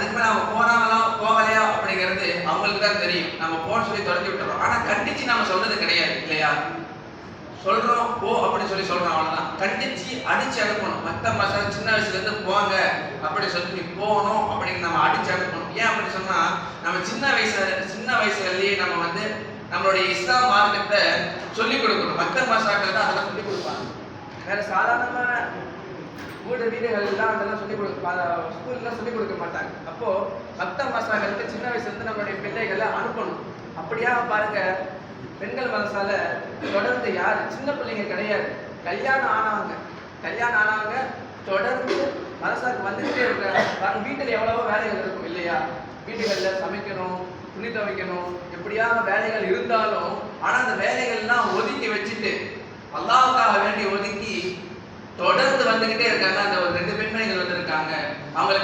அதுக்கு மேல அவங்க போறாங்களா போகலையா அப்படிங்கிறது அவங்களுக்கு தான் தெரியும். நம்ம போன்னு சொல்லி துரத்தி விட்டுறோம். ஆனா கண்டிச்சு நம்ம சொல்றது கிடையாது இல்லையா? சொல்றோம் போ அப்படின்னு சொல்லி சொல்றோம், அவ்வளவுதான். கண்டிச்சு அடிச்சு அனுப்பணும். மத்த மசாலா சின்ன வயசுல இருந்து போங்க அப்படி சொல்லி நீ போகணும் அப்படின்னு நம்ம அடிச்சு அனுப்பணும். ஏன் அப்படி சொன்னா, நம்ம சின்ன வயசுலயே நம்ம வந்து நம்மளுடைய இஸ்லாம் மார்க்கத்தை சொல்லிக் கொடுக்கணும். மத்த மசாக்கள் தான் அதெல்லாம் சொல்லிக் கொடுப்பாங்க. வேற சாதாரணமான வீடுகள்லாம் அதெல்லாம் ஸ்கூல்லாம் சொல்லிக் கொடுக்க மாட்டாங்க. அப்போ மத்த மசாக்களுக்கு சின்ன வயசுல இருந்து நம்மளுடைய பிள்ளைகளை அனுப்பணும். அப்படியா பாருங்க, பெண்கள் மதரசால தொடர்ந்து யாரு சின்ன பிள்ளைங்க கிடையாது, கல்யாணம் ஆனவங்க தொடர்ந்து மதரசாக்கு வந்துகிட்டே இருக்காங்க. வீட்டுல எவ்வளவோ வேலைகள் இருக்கும் இல்லையா? வீடுகள்ல சமைக்கணும், துணி துவைக்கணும், எப்படியான வேலைகள் இருந்தாலும் ஆனா அந்த வேலைகள்லாம் ஒதுக்கி வச்சுட்டு அல்லாஹ்வுக்காக வேண்டி ஒதுக்கி தொடர்ந்து வந்துகிட்டே இருக்காங்க. அந்த ஒரு 2 பெண்மணிகள் வந்திருக்காங்க. அவங்களுக்கு